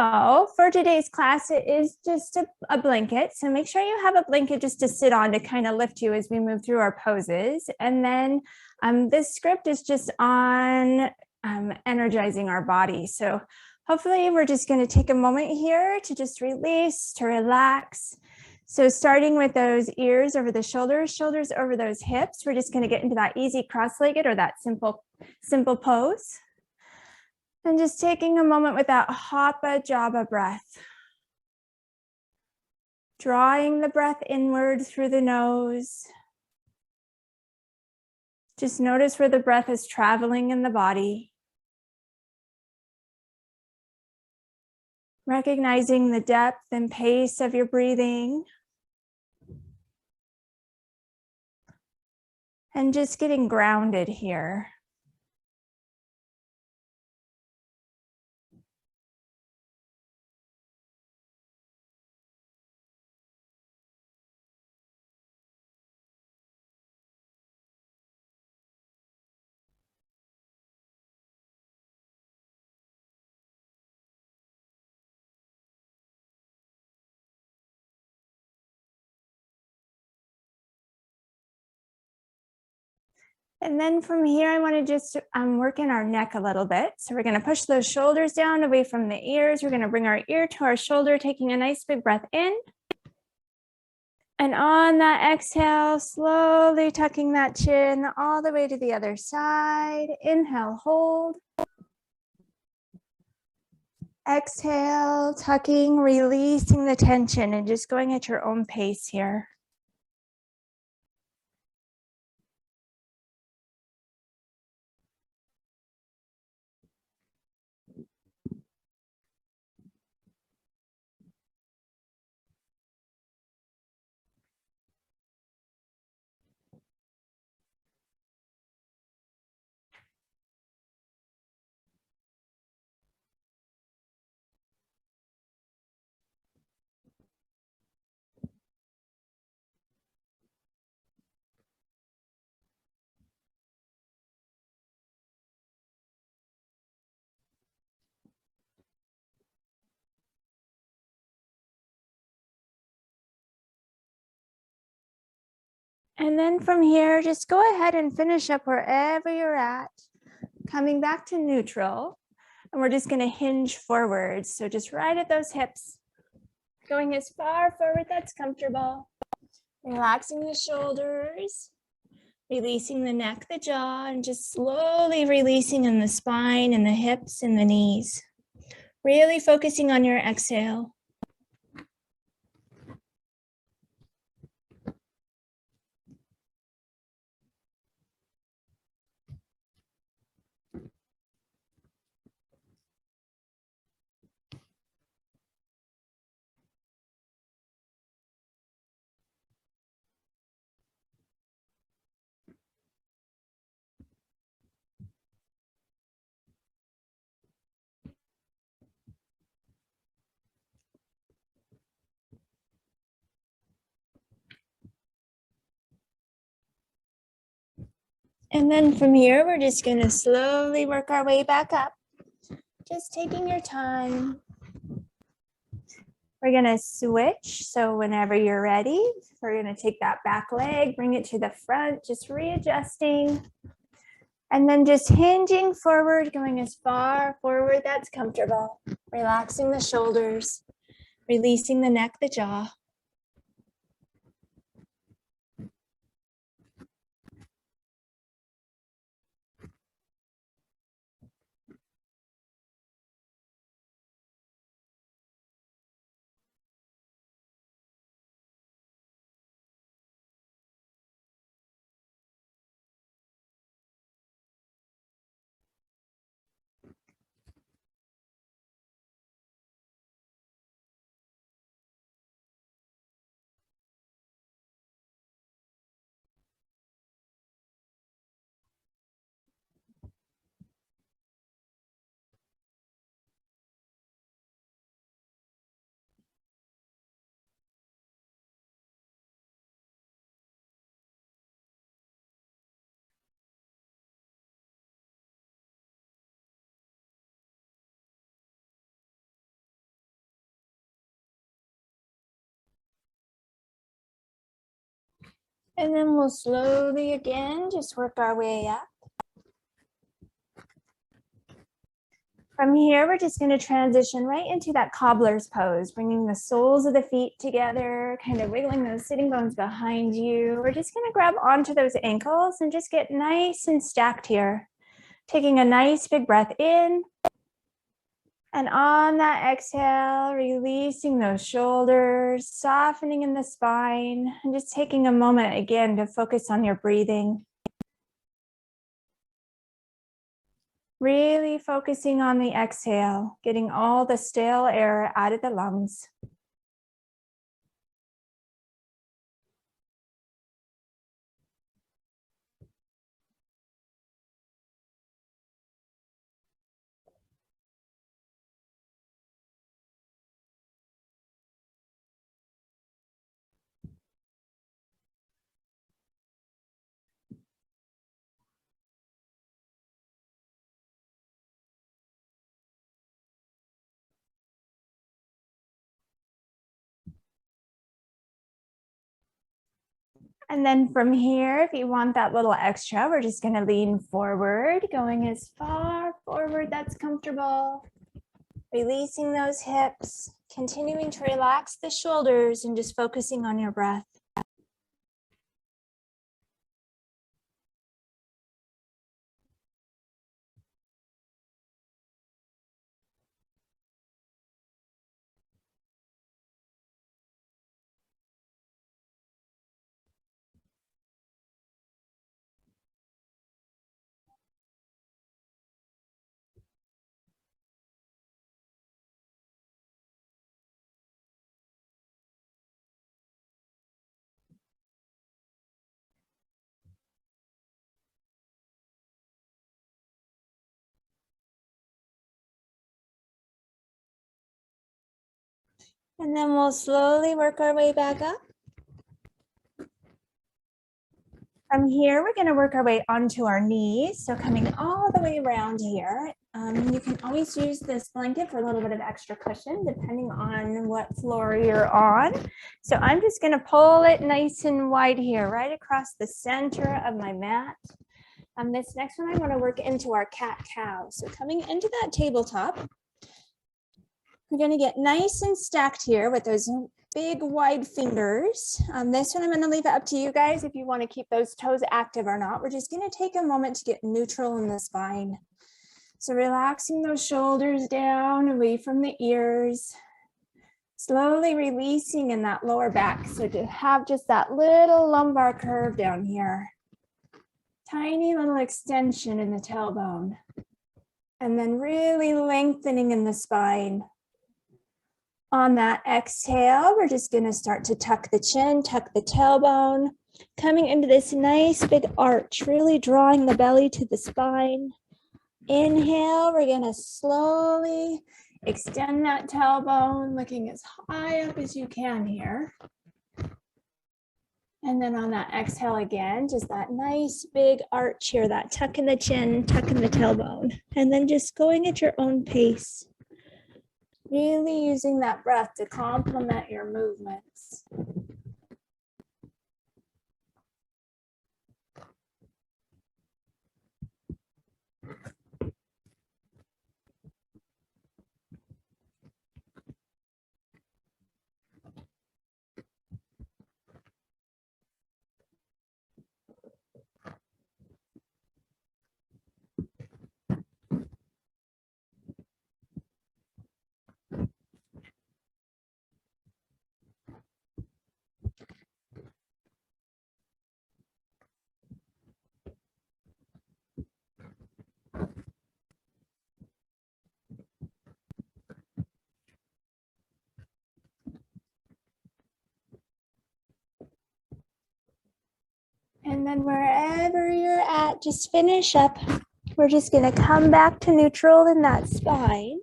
So for today's class, it is just a blanket. So make sure you have a blanket just to sit on to kind of lift you as we move through our poses. And then this script is just on energizing our body. So hopefully we're just going to take a moment here to just release, to relax. So starting with those ears over the shoulders, shoulders over those hips, we're just going to get into that easy cross-legged or that simple pose. And just taking a moment with that Hatha Java breath. Drawing the breath inward through the nose. Just notice where the breath is traveling in the body. Recognizing the depth and pace of your breathing. And just getting grounded here. And then from here, I want to just work in our neck a little bit. So we're going to push those shoulders down away from the ears. We're going to bring our ear to our shoulder, taking a nice big breath in. And on that exhale, slowly tucking that chin all the way to the other side. Inhale, hold. Exhale, tucking, releasing the tension and just going at your own pace here. And then from here, just go ahead and finish up wherever you're at, coming back to neutral. And we're just going to hinge forward. So just right at those hips, going as far forward that's comfortable. Relaxing the shoulders, releasing the neck, the jaw, and just slowly releasing in the spine and the hips and the knees. Really focusing on your exhale. And then from here, we're just going to slowly work our way back up. Just taking your time. We're going to switch. So whenever you're ready, we're going to take that back leg, bring it to the front, just readjusting. And then just hinging forward, going as far forward that's comfortable. Relaxing the shoulders, releasing the neck, the jaw. And then we'll slowly again, just work our way up. From here, we're just going to transition right into that cobbler's pose, bringing the soles of the feet together, kind of wiggling those sitting bones behind you. We're just going to grab onto those ankles and just get nice and stacked here. Taking a nice big breath in. And on that exhale, releasing those shoulders, softening in the spine, and just taking a moment again to focus on your breathing. Really focusing on the exhale, getting all the stale air out of the lungs. And then from here, if you want that little extra, we're just going to lean forward, going as far forward that's comfortable. Releasing those hips, continuing to relax the shoulders and just focusing on your breath. And then we'll slowly work our way back up. From here, we're going to work our way onto our knees. So coming all the way around here. You can always use this blanket for a little bit of extra cushion, depending on what floor you're on. So I'm just going to pull it nice and wide here, right across the center of my mat. This next one, I want to work into our cat-cow. So coming into that tabletop, we're going to get nice and stacked here with those big wide fingers. This one I'm going to leave it up to you guys if you want to keep those toes active or not. We're just going to take a moment to get neutral in the spine. So relaxing those shoulders down away from the ears. Slowly releasing in that lower back. So to have just that little lumbar curve down here. Tiny little extension in the tailbone. And then really lengthening in the spine. On that exhale, we're just going to start to tuck the chin, tuck the tailbone, coming into this nice big arch, really drawing the belly to the spine. Inhale, we're going to slowly extend that tailbone, looking as high up as you can here. And then on that exhale again, just that nice big arch here, that tuck in the chin, tuck in the tailbone, and then just going at your own pace. Really using that breath to complement your movements. And then wherever you're at, just finish up. We're just going to come back to neutral in that spine.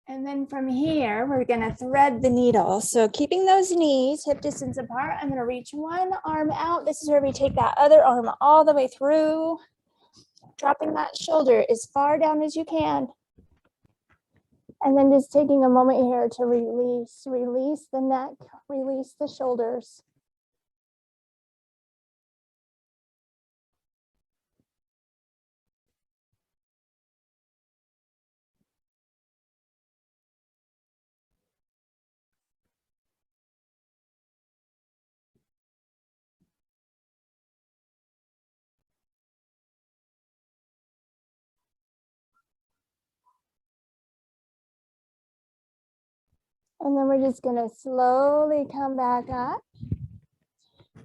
And then from here, we're going to thread the needle. So keeping those knees hip distance apart, I'm going to reach one arm out. This is where we take that other arm all the way through, dropping that shoulder as far down as you can. And then just taking a moment here to release the neck, release the shoulders. And then we're just gonna slowly come back up.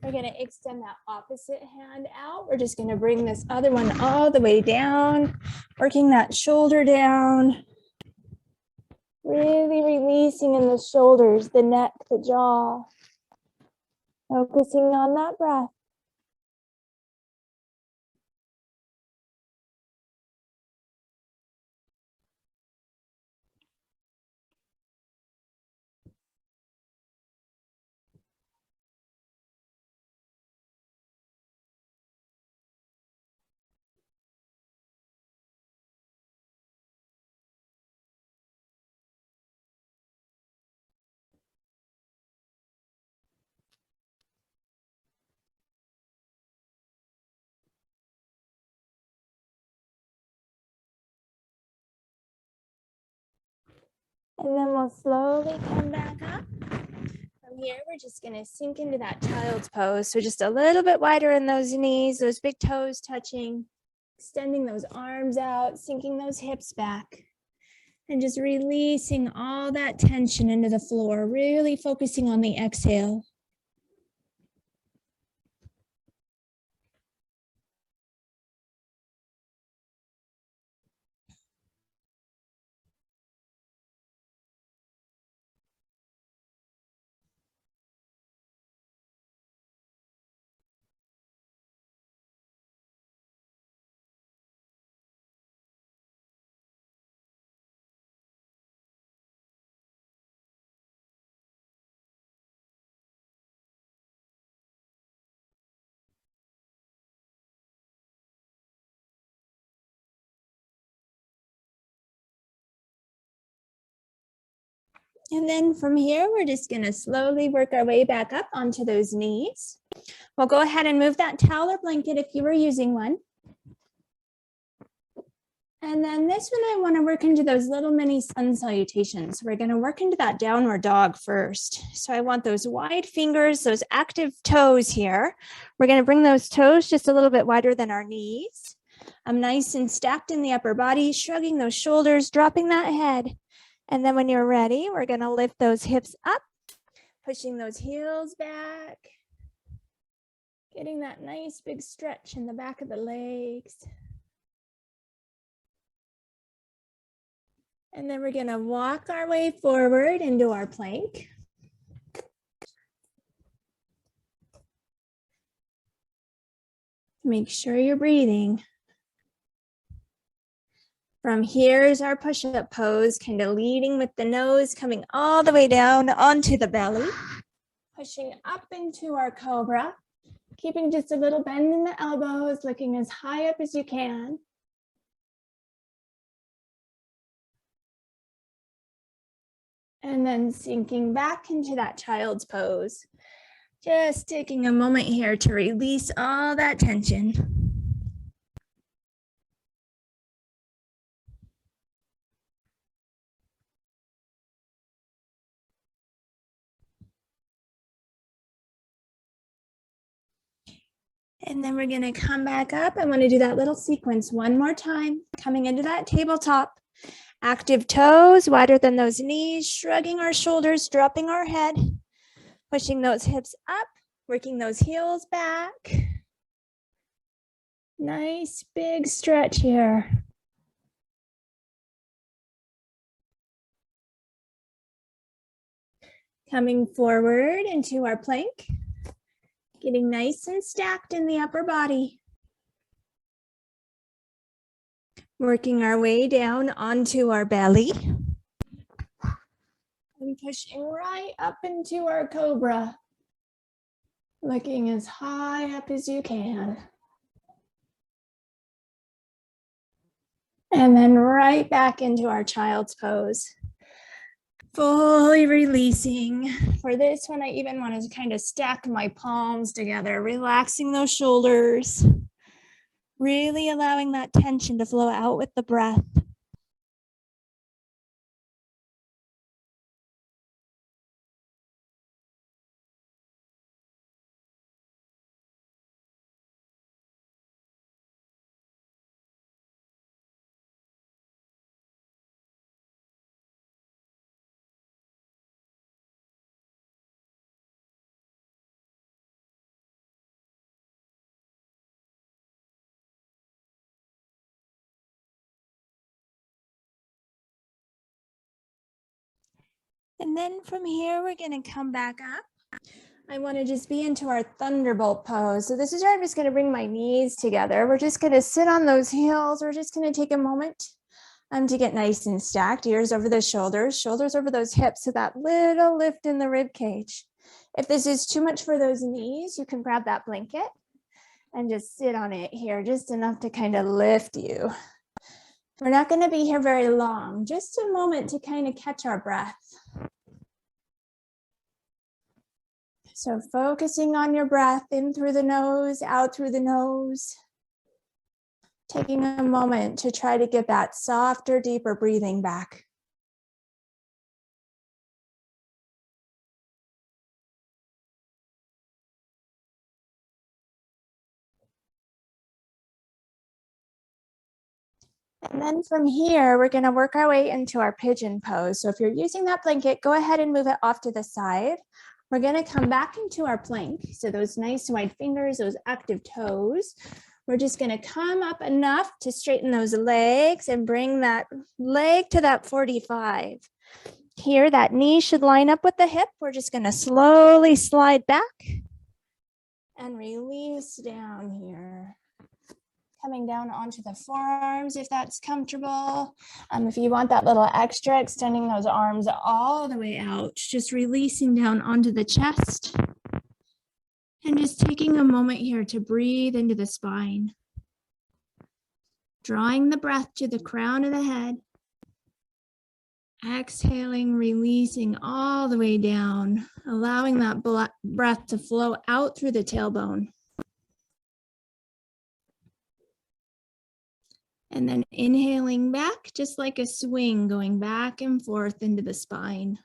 We're gonna extend that opposite hand out. We're just gonna bring this other one all the way down, working that shoulder down. Really releasing in the shoulders, the neck, the jaw. Focusing on that breath. And then we'll slowly come back up. From here, we're just gonna sink into that child's pose. So just a little bit wider in those knees, those big toes touching, extending those arms out, sinking those hips back, and just releasing all that tension into the floor, really focusing on the exhale. And then from here, we're just gonna slowly work our way back up onto those knees. We'll go ahead and move that towel or blanket if you were using one. And then this one, I wanna work into those little mini sun salutations. We're gonna work into that downward dog first. So I want those wide fingers, those active toes here. We're gonna bring those toes just a little bit wider than our knees. I'm nice and stacked in the upper body, shrugging those shoulders, dropping that head. And then when you're ready, we're gonna lift those hips up, pushing those heels back, getting that nice big stretch in the back of the legs. And then we're gonna walk our way forward into our plank. Make sure you're breathing. From here is our push-up pose, kind of leading with the nose, coming all the way down onto the belly, pushing up into our cobra, keeping just a little bend in the elbows, looking as high up as you can. And then sinking back into that child's pose. Just taking a moment here to release all that tension. And then we're gonna come back up. I wanna do that little sequence one more time, coming into that tabletop. Active toes, wider than those knees, shrugging our shoulders, dropping our head, pushing those hips up, working those heels back. Nice big stretch here. Coming forward into our plank, getting nice and stacked in the upper body. Working our way down onto our belly. And pushing right up into our cobra. Looking as high up as you can. And then right back into our child's pose. Fully releasing. For this one, I even want to kind of stack my palms together, relaxing those shoulders, really allowing that tension to flow out with the breath. And then from here, we're going to come back up. I want to just be into our thunderbolt pose. So this is where I'm just going to bring my knees together. We're just going to sit on those heels. We're just going to take a moment to get nice and stacked. Ears over the shoulders, shoulders over those hips. So that little lift in the rib cage. If this is too much for those knees, you can grab that blanket and just sit on it here, just enough to kind of lift you. We're not going to be here very long, just a moment to kind of catch our breath. So focusing on your breath in through the nose, out through the nose. Taking a moment to try to get that softer, deeper breathing back. And then from here, we're going to work our way into our pigeon pose. So if you're using that blanket, go ahead and move it off to the side. We're going to come back into our plank. So those nice wide fingers, those active toes. We're just going to come up enough to straighten those legs and bring that leg to that 45. Here, that knee should line up with the hip. We're just going to slowly slide back and release down here. Coming down onto the forearms if that's comfortable. If you want that little extra, extending those arms all the way out, just releasing down onto the chest. And just taking a moment here to breathe into the spine. Drawing the breath to the crown of the head. Exhaling, releasing all the way down, allowing that breath to flow out through the tailbone. And then inhaling back, just like a swing, going back and forth into the spine.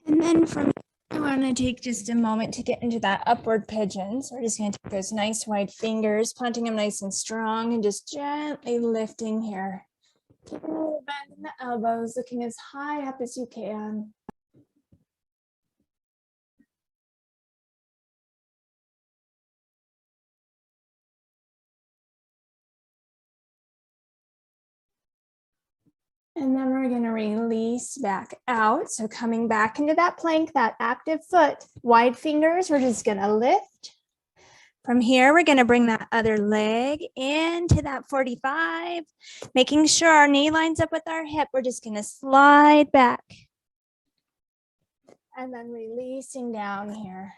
And then from I want to take just a moment to get into that upward pigeon. So we're just going to take those nice wide fingers, planting them nice and strong, and just gently lifting here. Keeping a little bend in the elbows, looking as high up as you can. And then we're going to release back out. So coming back into that plank, that active foot, wide fingers, we're just going to lift. From here, we're going to bring that other leg into that 45, making sure our knee lines up with our hip. We're just going to slide back. And then releasing down here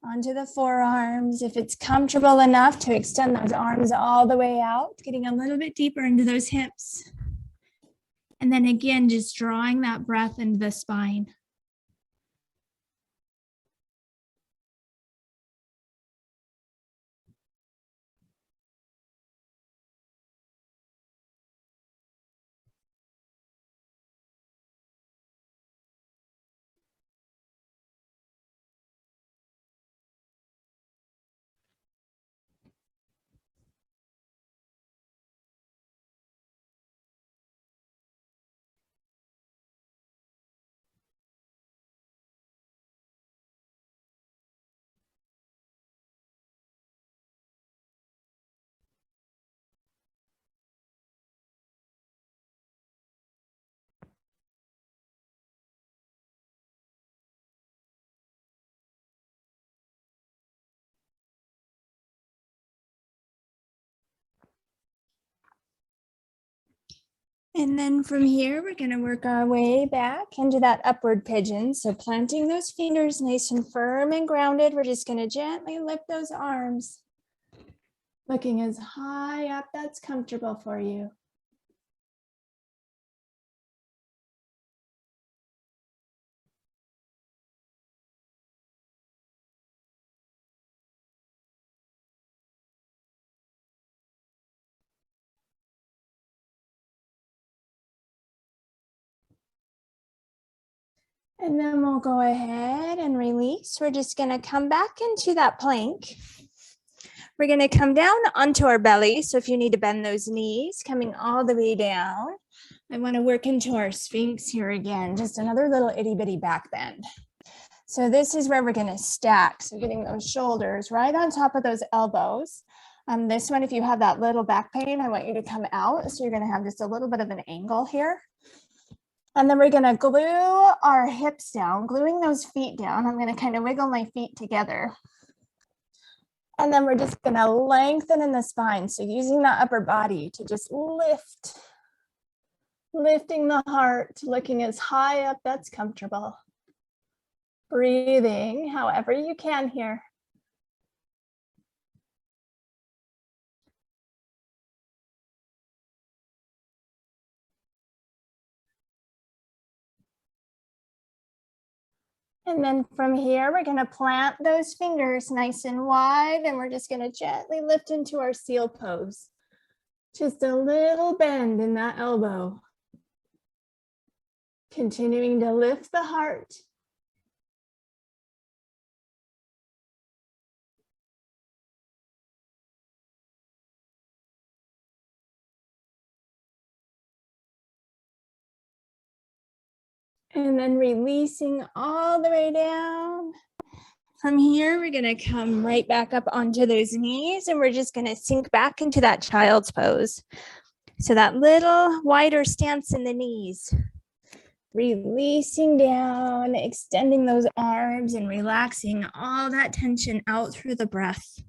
onto the forearms. If it's comfortable enough to extend those arms all the way out, getting a little bit deeper into those hips. And then again, just drawing that breath into the spine. And then from here, we're going to work our way back into that upward pigeon. So planting those fingers nice and firm and grounded, we're just going to gently lift those arms, looking as high up that's comfortable for you. And then we'll go ahead and release. We're just going to come back into that plank. We're going to come down onto our belly. So if you need to bend those knees, coming all the way down. I want to work into our Sphinx here again, just another little itty bitty back bend. So this is where we're going to stack. So getting those shoulders right on top of those elbows. This one, if you have that little back pain, I want you to come out. So you're going to have just a little bit of an angle here. And then we're going to glue our hips down, gluing those feet down. I'm going to kind of wiggle my feet together. And then we're just going to lengthen in the spine. So using the upper body to just lift, lifting the heart, looking as high up that's comfortable. Breathing however you can here. And then from here, we're going to plant those fingers nice and wide, and we're just going to gently lift into our seal pose. Just a little bend in that elbow. Continuing to lift the heart. And then releasing all the way down. From here, we're going to come right back up onto those knees, and we're just going to sink back into that child's pose. So that little wider stance in the knees. Releasing down, extending those arms and relaxing all that tension out through the breath.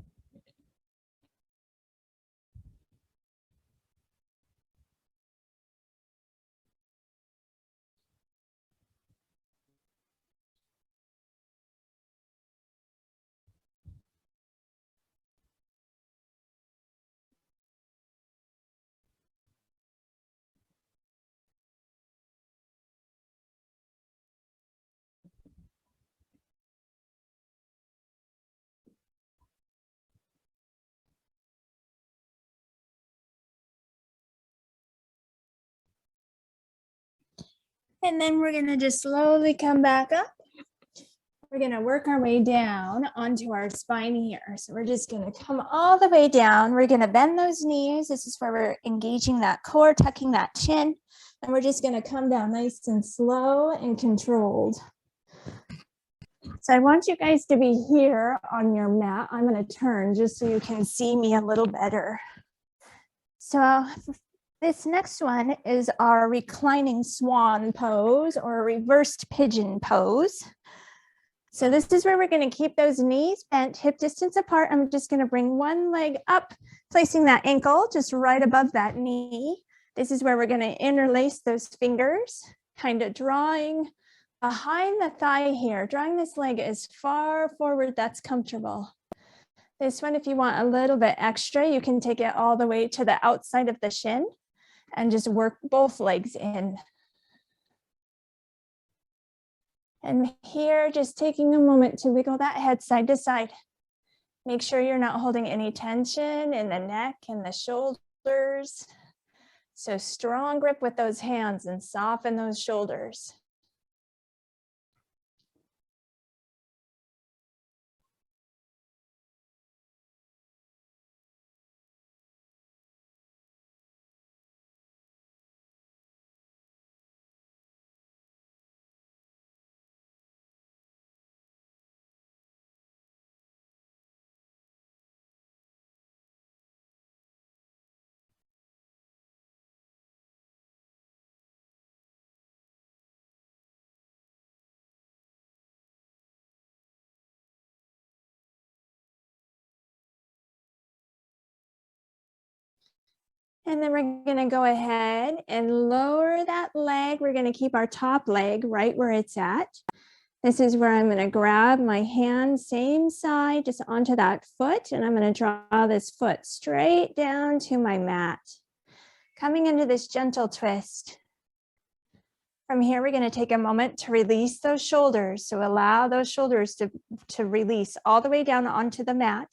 And then we're going to just slowly come back up. We're going to work our way down onto our spine here. So we're just going to come all the way down. We're going to bend those knees. This is where we're engaging that core, tucking that chin. And we're just going to come down nice and slow and controlled. So I want you guys to be here on your mat. I'm going to turn just so you can see me a little better. So this next one is our reclining swan pose or reversed pigeon pose. So this is where we're going to keep those knees bent, hip distance apart. I'm just going to bring one leg up, placing that ankle just right above that knee. This is where we're going to interlace those fingers, kind of drawing behind the thigh here, drawing this leg as far forward that's comfortable. This one, if you want a little bit extra, you can take it all the way to the outside of the shin and just work both legs in. And here, just taking a moment to wiggle that head side to side. Make sure you're not holding any tension in the neck and the shoulders. So strong grip with those hands and soften those shoulders. And then we're going to go ahead and lower that leg. We're going to keep our top leg right where it's at. This is where I'm going to grab my hand, same side, just onto that foot. And I'm going to draw this foot straight down to my mat. Coming into this gentle twist. From here, we're going to take a moment to release those shoulders. So allow those shoulders to release all the way down onto the mat.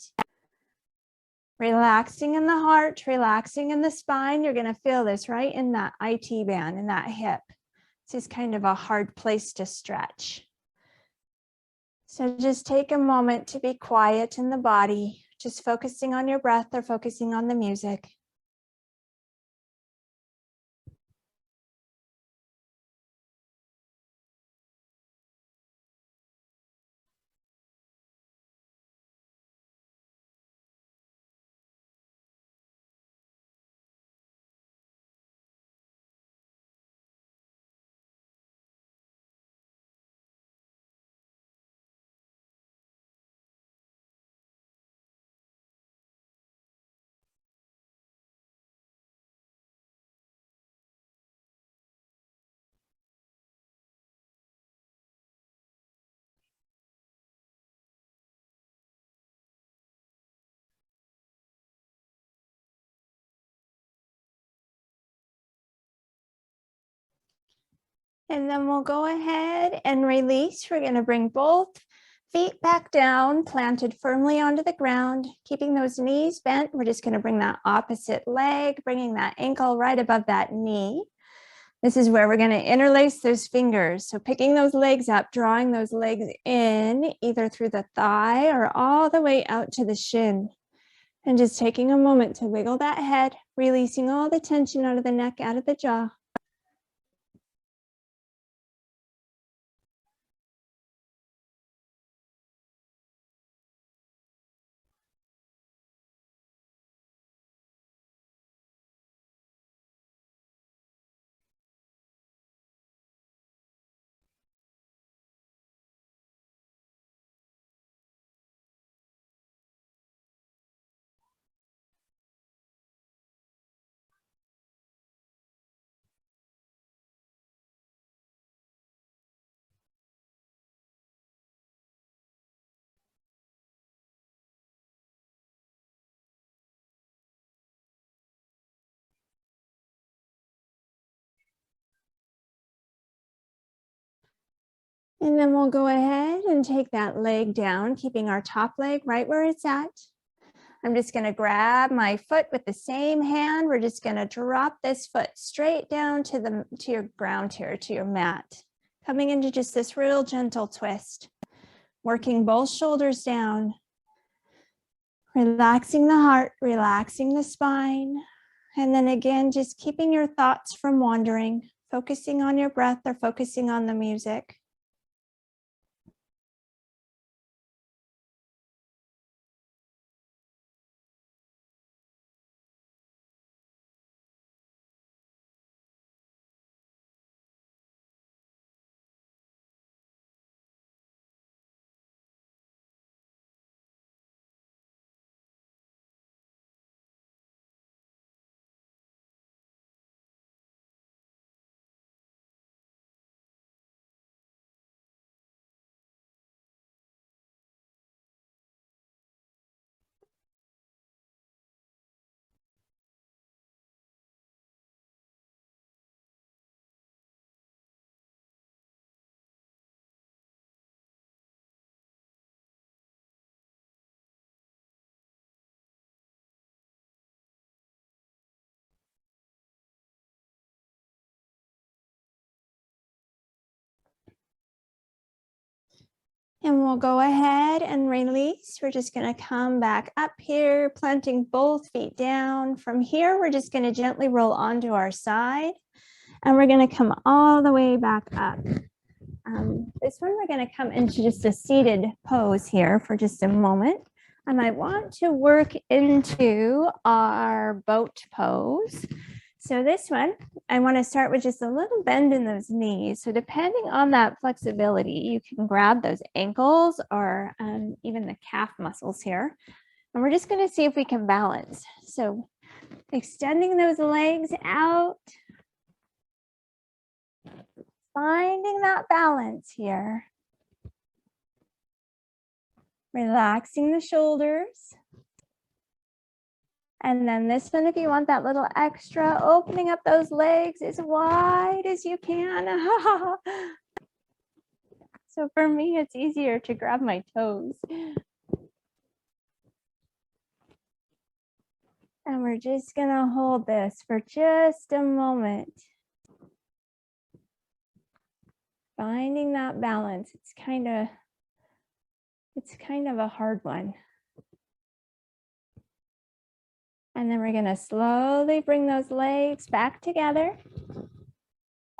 Relaxing in the heart, relaxing in the spine. You're going to feel this right in that IT band, in that hip. This is kind of a hard place to stretch. So just take a moment to be quiet in the body, just focusing on your breath or focusing on the music. And then we'll go ahead and release. We're going to bring both feet back down, planted firmly onto the ground, keeping those knees bent. We're just going to bring that opposite leg, bringing that ankle right above that knee. This is where we're going to interlace those fingers. So picking those legs up, drawing those legs in, either through the thigh or all the way out to the shin. And just taking a moment to wiggle that head, releasing all the tension out of the neck, out of the jaw. And then we'll go ahead and take that leg down, keeping our top leg right where it's at. I'm just going to grab my foot with the same hand. We're just going to drop this foot straight down to your ground here, to your mat. Coming into just this real gentle twist. Working both shoulders down. Relaxing the heart, relaxing the spine. And then again, just keeping your thoughts from wandering, focusing on your breath or focusing on the music. And we'll go ahead and release. We're just going to come back up here, planting both feet down. From here, we're just going to gently roll onto our side. And we're going to come all the way back up. This one, we're going to come into just a seated pose here for just a moment. And I want to work into our boat pose. So this one, I want to start with just a little bend in those knees. So depending on that flexibility, you can grab those ankles or even the calf muscles here. And we're just going to see if we can balance. So Extending those legs out. Finding that balance here. Relaxing the shoulders. And then this one, if you want that little extra, opening up those legs as wide as you can. So for me, it's easier to grab my toes. And we're just gonna hold this for just a moment. Finding that balance. It's kind of a hard one. And then we're gonna slowly bring those legs back together.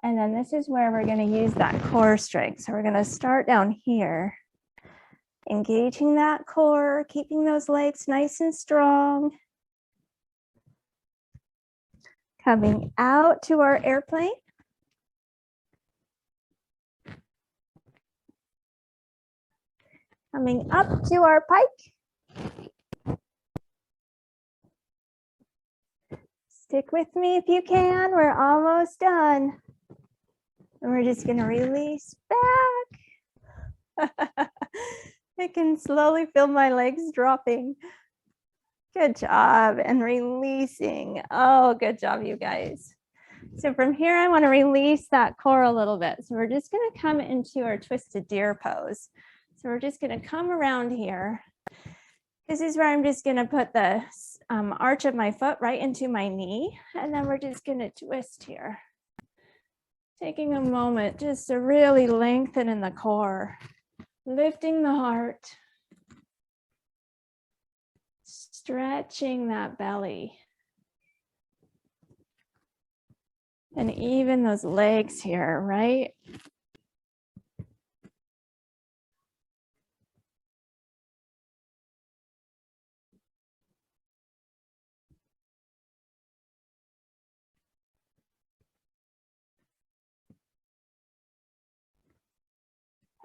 And then this is where we're gonna use that core strength. So we're gonna start down here, engaging that core, keeping those legs nice and strong. Coming out to our airplane. Coming up to our pike. Stick with me if you can, we're almost done. And we're just gonna release back. I can slowly feel my legs dropping. Good job, and releasing. Oh, good job, you guys. So from here, I wanna release that core a little bit. So we're just gonna come into our twisted deer pose. So we're just gonna come around here. This is where I'm just gonna put the arch of my foot right into my knee, and then we're just gonna twist here. Taking a moment just to really lengthen in the core, lifting the heart, stretching that belly. And even those legs here, right?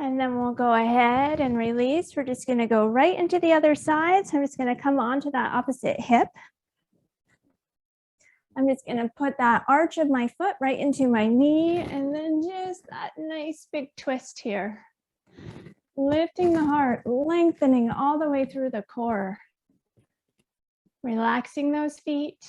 And then we'll go ahead and release. We're just gonna go right into the other side. So I'm just gonna come onto that opposite hip. I'm just gonna put that arch of my foot right into my knee, and then just that nice big twist here. Lifting the heart, lengthening all the way through the core. Relaxing those feet.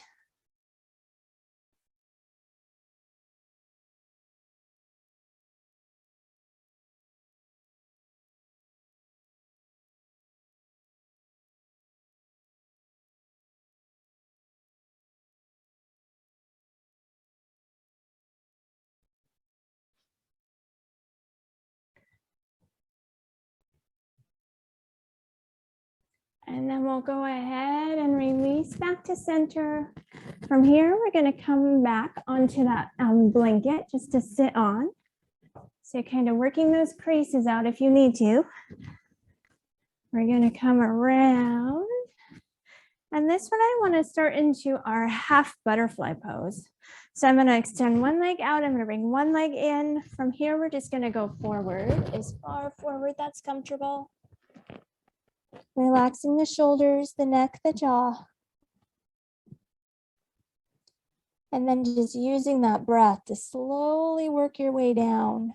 And then we'll go ahead and release back to center. From here, we're going to come back onto that blanket just to sit on. So kind of working those creases out if you need to. We're going to come around. And this one, I want to start into our half butterfly pose. So I'm going to extend one leg out. I'm going to bring one leg in. From here, we're just going to go forward, as far forward that's comfortable. Relaxing the shoulders, the neck, the jaw. And then just using that breath to slowly work your way down.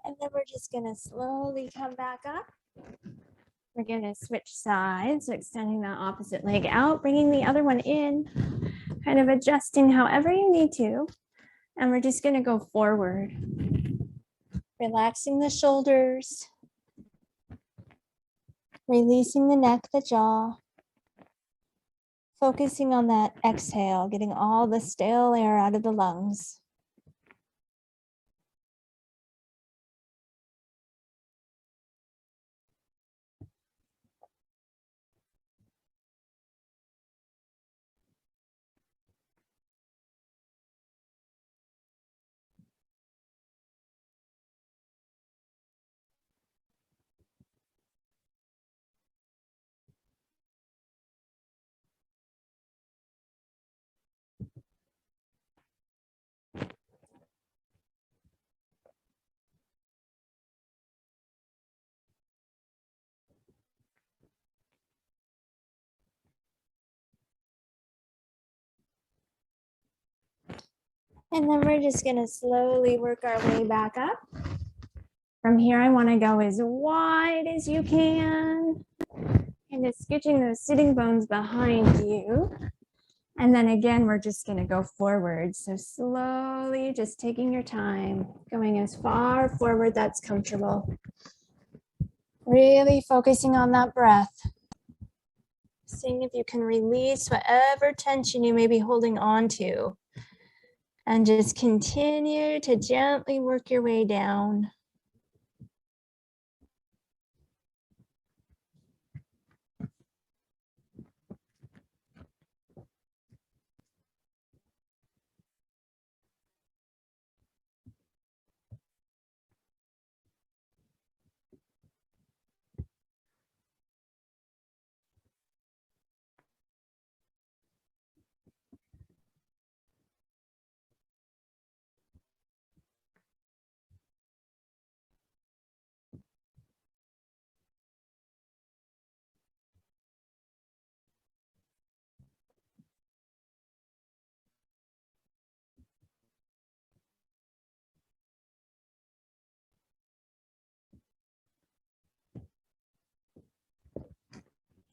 And then we're just going to slowly come back up. We're going to switch sides, so extending that opposite leg out, bringing the other one in, kind of adjusting however you need to. And we're just going to go forward. Relaxing the shoulders, releasing the neck, the jaw. Focusing on that exhale, getting all the stale air out of the lungs. And then we're just gonna slowly work our way back up. From here, I wanna go as wide as you can. And just scooching those sitting bones behind you. And then again, we're just gonna go forward. So slowly, just taking your time, going as far forward that's comfortable. Really focusing on that breath. Seeing if you can release whatever tension you may be holding on to. And just continue to gently work your way down.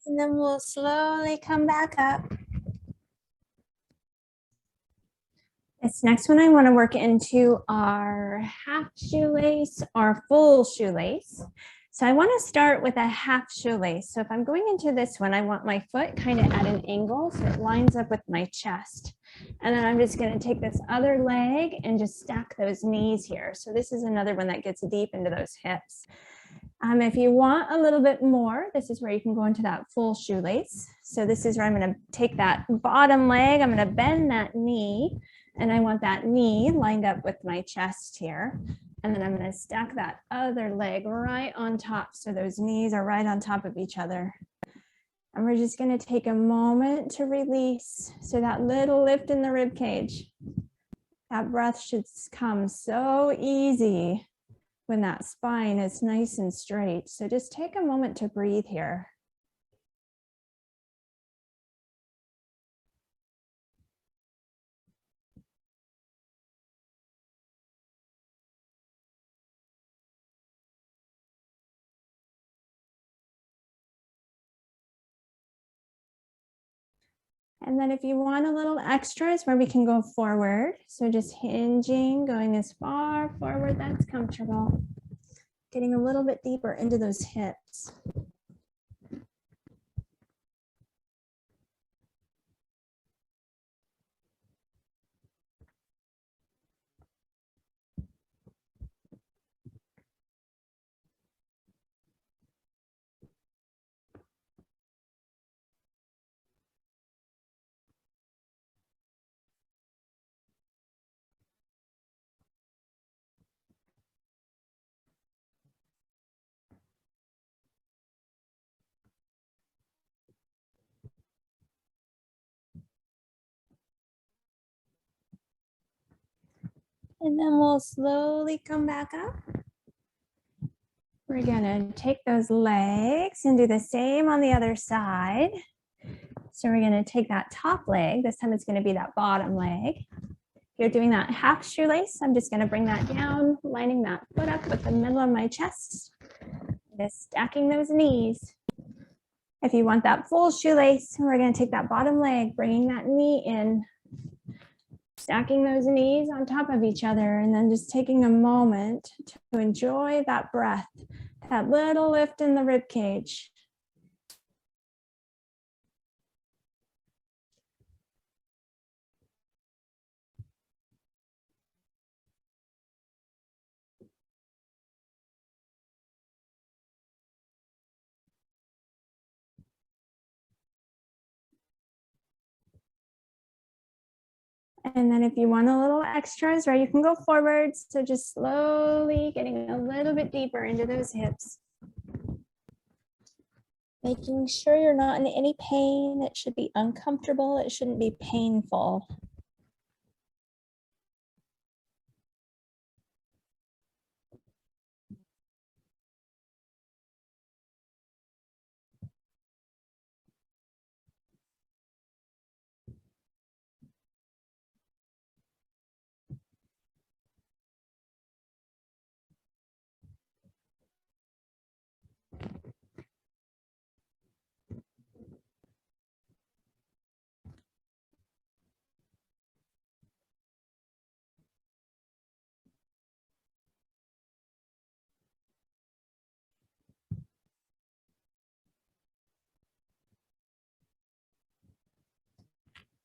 And then we'll slowly come back up. This next one, I want to work into our half shoelace or full shoelace. So I want to start with a half shoelace. So if I'm going into this one, I want my foot kind of at an angle so it lines up with my chest. And then I'm just going to take this other leg and just stack those knees here. So this is another one that gets deep into those hips. If you want a little bit more, this is where you can go into that full shoelace. So this is where I'm going to take that bottom leg, I'm going to bend that knee, and I want that knee lined up with my chest here. And then I'm going to stack that other leg right on top. So those knees are right on top of each other. And we're just going to take a moment to release. So that little lift in the rib cage, that breath should come so easy when that spine is nice and straight. So just take a moment to breathe here. And then if you want a little extra is where we can go forward. So just hinging, going as far forward that's comfortable. Getting a little bit deeper into those hips. And then we'll slowly come back up. We're gonna take those legs and do the same on the other side. So we're gonna take that top leg, this time it's gonna be that bottom leg. You're doing that half shoelace. I'm just gonna bring that down, lining that foot up with the middle of my chest. Just stacking those knees. If you want that full shoelace, we're gonna take that bottom leg, bringing that knee in, stacking those knees on top of each other, and then just taking a moment to enjoy that breath, that little lift in the rib cage. And then if you want a little extras, right, you can go forward. So just slowly getting a little bit deeper into those hips. Making sure you're not in any pain. It should be uncomfortable. It shouldn't be painful.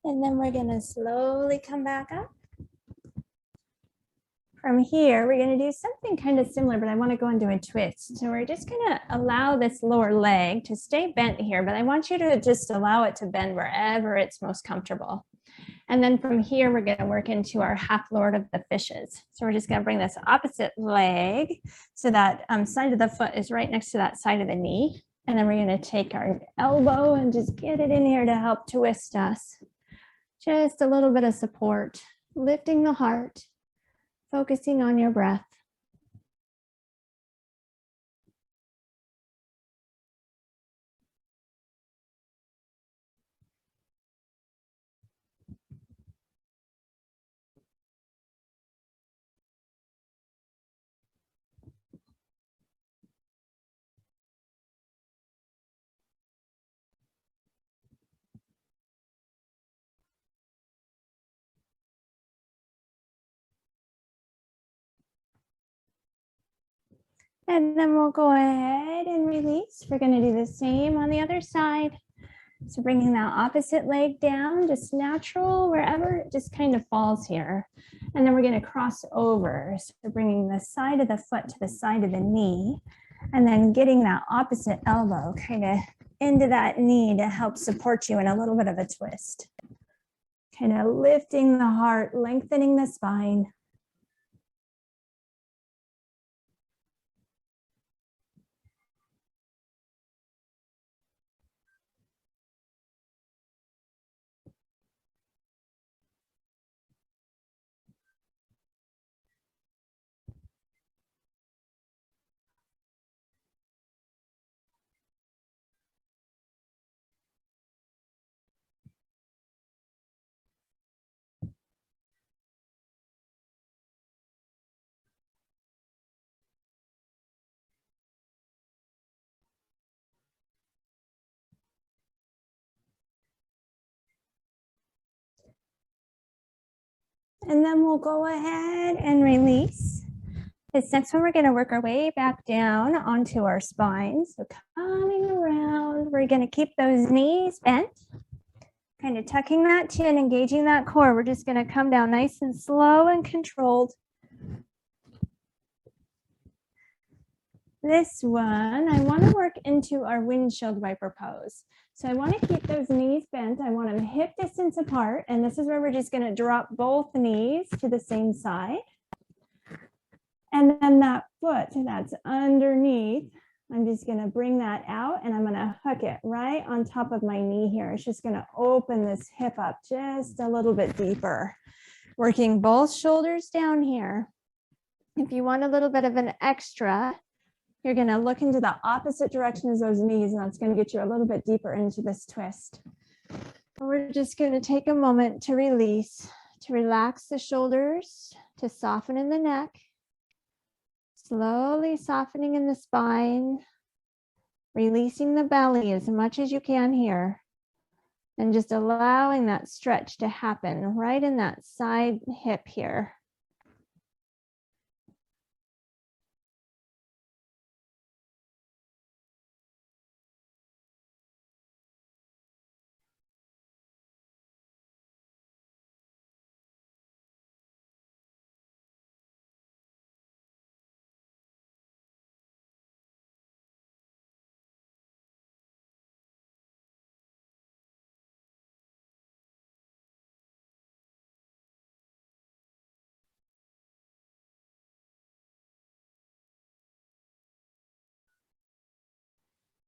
And then we're gonna slowly come back up. From here, we're gonna do something kind of similar, but I wanna go into a twist. So we're just gonna allow this lower leg to stay bent here, but I want you to just allow it to bend wherever it's most comfortable. And then from here, we're gonna work into our half lord of the fishes. So we're just gonna bring this opposite leg so that side of the foot is right next to that side of the knee. And then we're gonna take our elbow and just get it in here to help twist us. Just a little bit of support, lifting the heart, focusing on your breath. And then we'll go ahead and release. We're going to do the same on the other side. So bringing that opposite leg down, just natural, wherever it just kind of falls here. And then we're going to cross over. So bringing the side of the foot to the side of the knee, and then getting that opposite elbow kind of into that knee to help support you in a little bit of a twist. Kind of lifting the heart, lengthening the spine. And then we'll go ahead and release. This next one, we're going to work our way back down onto our spine. So coming around, we're going to keep those knees bent, kind of tucking that chin, engaging that core. We're just going to come down nice and slow and controlled. This one, I want to work into our windshield wiper pose. So I want to keep those knees bent. I want them hip distance apart. And this is where we're just going to drop both knees to the same side. And then that foot that's underneath, I'm just going to bring that out and I'm going to hook it right on top of my knee here. It's just going to open this hip up just a little bit deeper. Working both shoulders down here. If you want a little bit of an extra, you're going to look into the opposite direction as those knees, and that's going to get you a little bit deeper into this twist. We're just going to take a moment to release, to relax the shoulders, to soften in the neck. Slowly softening in the spine, releasing the belly as much as you can here, and just allowing that stretch to happen right in that side hip here.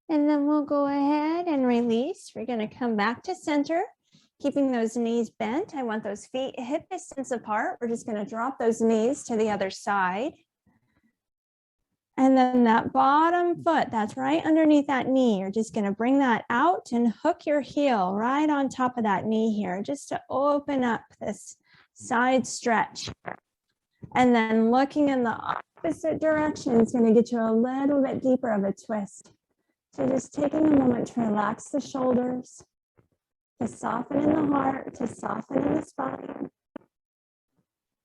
And then we'll go ahead and release. We're going to come back to center, keeping those knees bent. I want those feet hip distance apart. We're just going to drop those knees to the other side. And then that bottom foot that's right underneath that knee, you're just going to bring that out and hook your heel right on top of that knee here, just to open up this side stretch. And then looking in the opposite direction is going to get you a little bit deeper of a twist. So just taking a moment to relax the shoulders, to soften in the heart, to soften in the spine.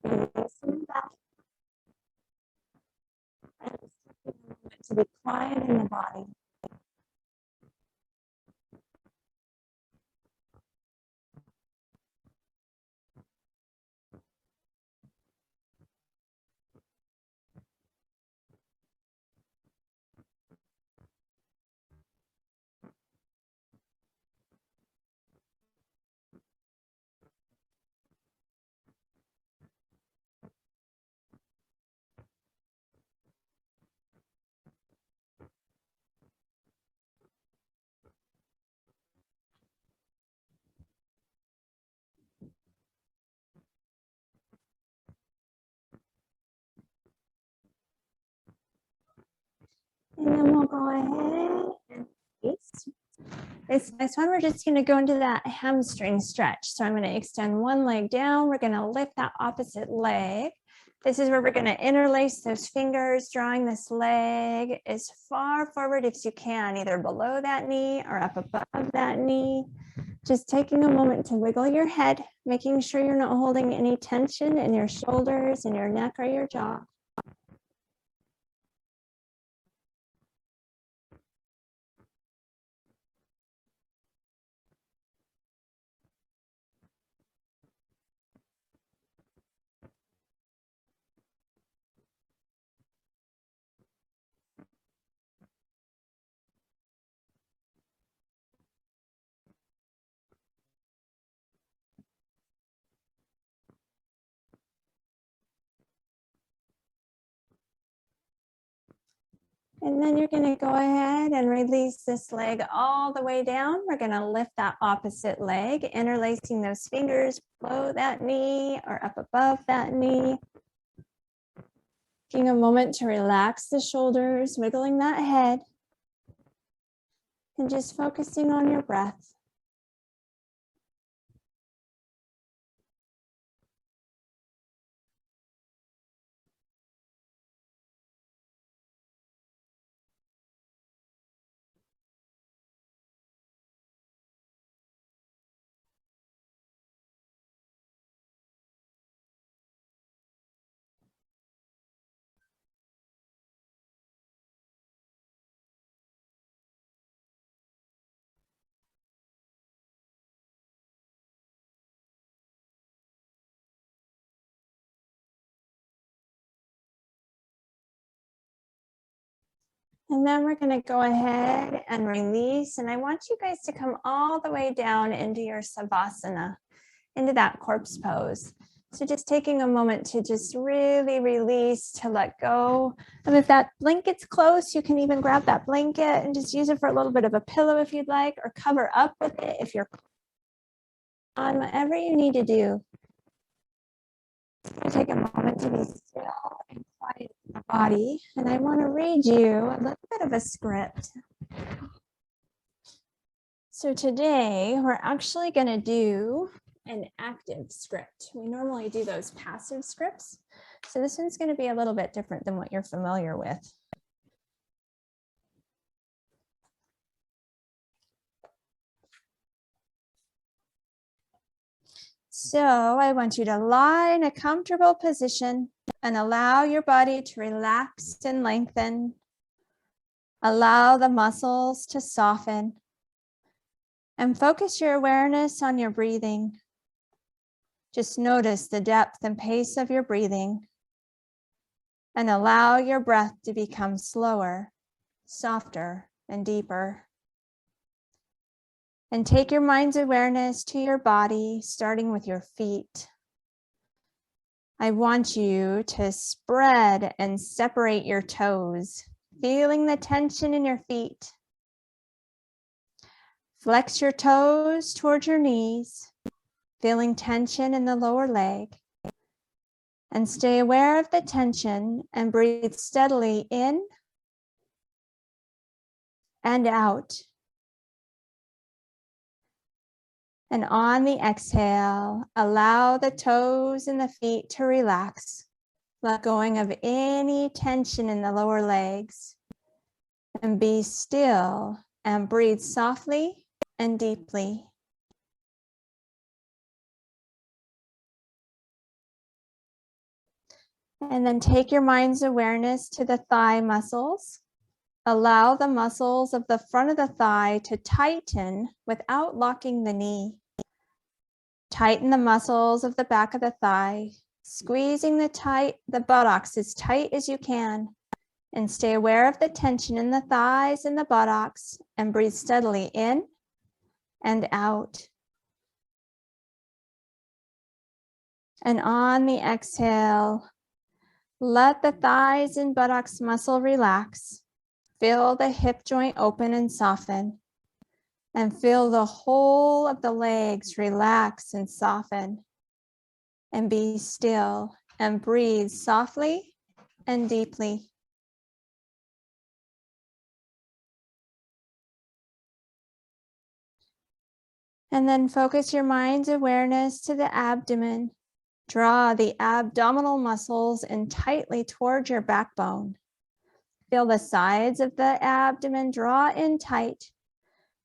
Release in the back. And just taking a moment to be quiet in the body. go ahead and release. This next one, we're just going to go into that hamstring stretch. So I'm going to extend one leg down. We're going to lift that opposite leg. This is where we're going to interlace those fingers, drawing this leg as far forward as you can, either below that knee or up above that knee. Just taking a moment to wiggle your head, making sure you're not holding any tension in your shoulders, in your neck, or your jaw. And then you're going to go ahead and release this leg all the way down. We're going to lift that opposite leg, interlacing those fingers below that knee or up above that knee. Taking a moment to relax the shoulders, wiggling that head, and just focusing on your breath. And then we're going to go ahead and release. And I want you guys to come all the way down into your savasana, into that corpse pose. So just taking a moment to just really release, to let go. And if that blanket's close, you can even grab that blanket and just use it for a little bit of a pillow if you'd like, or cover up with it if you're on, whatever you need to do. Take a moment to be still and quiet in the body. And I want to read you a little bit of a script. So today we're actually going to do an active script. We normally do those passive scripts. So this one's going to be a little bit different than what you're familiar with. So I want you to lie in a comfortable position and allow your body to relax and lengthen. Allow the muscles to soften. And focus your awareness on your breathing. Just notice the depth and pace of your breathing. And allow your breath to become slower, softer, and deeper. And take your mind's awareness to your body, starting with your feet. I want you to spread and separate your toes, feeling the tension in your feet. Flex your toes towards your knees, feeling tension in the lower leg. And stay aware of the tension and breathe steadily in and out. And on the exhale, allow the toes and the feet to relax, let go of any tension in the lower legs, and be still and breathe softly and deeply. And then take your mind's awareness to the thigh muscles. Allow the muscles of the front of the thigh to tighten without locking the knee. Tighten the muscles of the back of the thigh, squeezing the buttocks as tight as you can, and stay aware of the tension in the thighs and the buttocks, and breathe steadily in and out. And on the exhale, let the thighs and buttocks muscle relax. Feel the hip joint open and soften. And feel the whole of the legs relax and soften. And be still and breathe softly and deeply. And then focus your mind's awareness to the abdomen. Draw the abdominal muscles in tightly towards your backbone. Feel the sides of the abdomen draw in tight.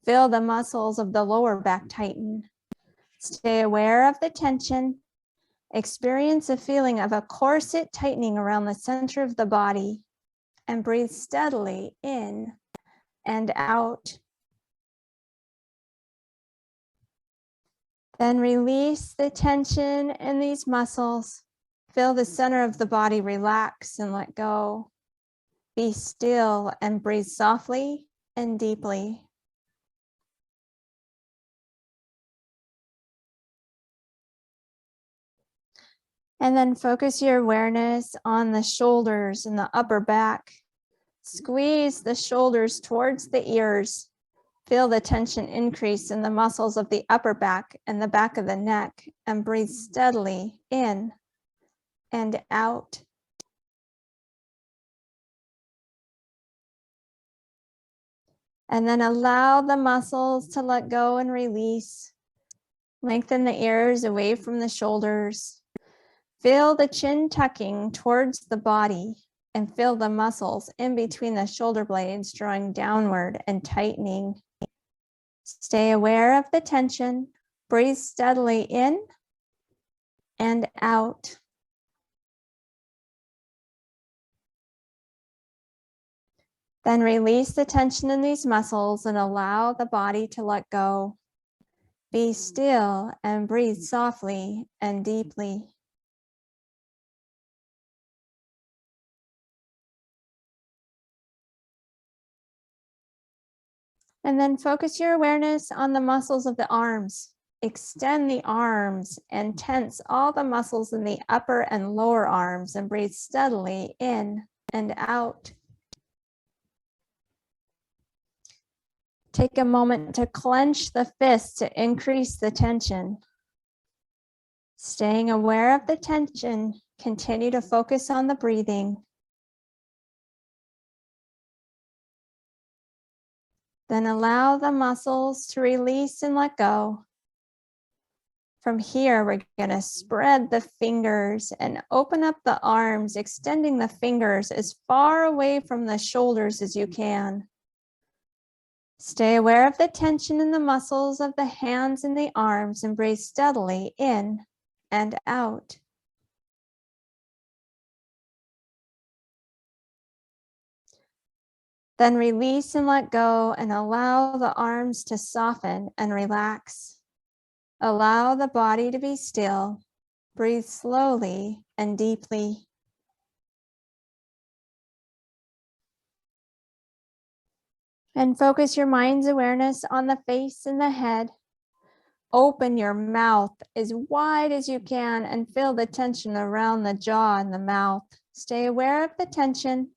Feel the muscles of the lower back tighten. Stay aware of the tension. Experience a feeling of a corset tightening around the center of the body, and breathe steadily in and out. Then release the tension in these muscles. Feel the center of the body relax and let go. Be still and breathe softly and deeply. And then focus your awareness on the shoulders and the upper back. Squeeze the shoulders towards the ears. Feel the tension increase in the muscles of the upper back and the back of the neck, and breathe steadily in and out. And then allow the muscles to let go and release. Lengthen the ears away from the shoulders. Feel the chin tucking towards the body, and feel the muscles in between the shoulder blades drawing downward and tightening. Stay aware of the tension. Breathe steadily in and out. Then release the tension in these muscles and allow the body to let go. Be still and breathe softly and deeply. And then focus your awareness on the muscles of the arms. Extend the arms and tense all the muscles in the upper and lower arms, and breathe steadily in and out. Take a moment to clench the fists to increase the tension. Staying aware of the tension, continue to focus on the breathing. Then allow the muscles to release and let go. From here, we're going to spread the fingers and open up the arms, extending the fingers as far away from the shoulders as you can. Stay aware of the tension in the muscles of the hands and the arms, and breathe steadily in and out. Then release and let go, and allow the arms to soften and relax. Allow the body to be still. Breathe slowly and deeply. And focus your mind's awareness on the face and the head. Open your mouth as wide as you can and feel the tension around the jaw and the mouth. Stay aware of the tension.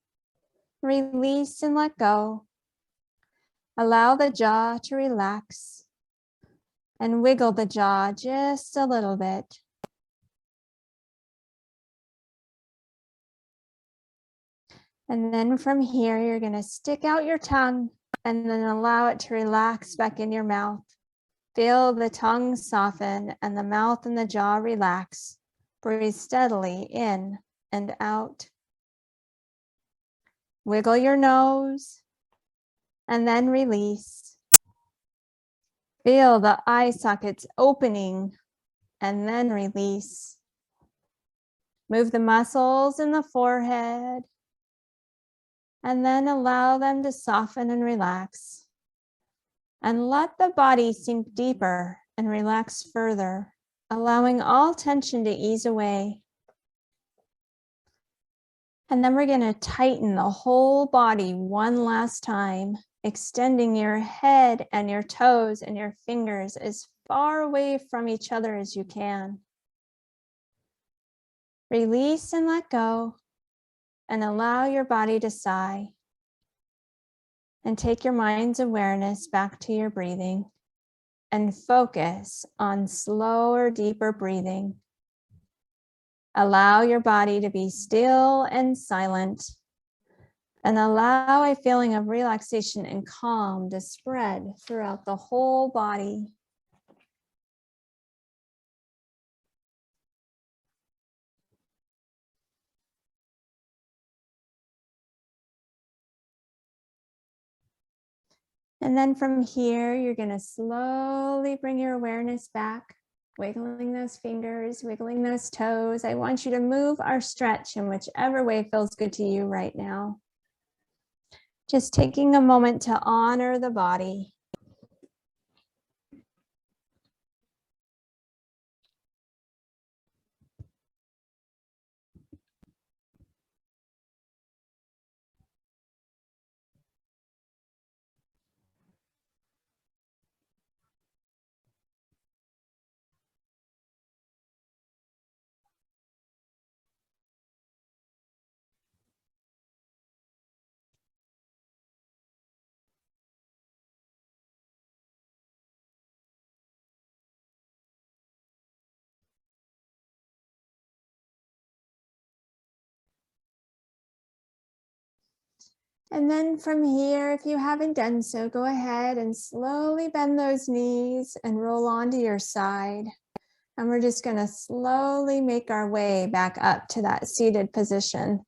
Release and let go. Allow the jaw to relax, and wiggle the jaw just a little bit. And then from here, you're going to stick out your tongue and then allow it to relax back in your mouth. Feel the tongue soften and the mouth and the jaw relax. Breathe steadily in and out. Wiggle your nose and then release. Feel the eye sockets opening and then release. Move the muscles in the forehead and then allow them to soften and relax. And let the body sink deeper and relax further, allowing all tension to ease away. And then we're going to tighten the whole body one last time, extending your head and your toes and your fingers as far away from each other as you can. Release and let go, and allow your body to sigh. And take your mind's awareness back to your breathing and focus on slower, deeper breathing. Allow your body to be still and silent, and allow a feeling of relaxation and calm to spread throughout the whole body. And then from here, you're going to slowly bring your awareness back, wiggling those fingers, wiggling those toes. I want you to move or stretch in whichever way feels good to you right now. Just taking a moment to honor the body. And then from here, if you haven't done so, go ahead and slowly bend those knees and roll onto your side. And we're just going to slowly make our way back up to that seated position.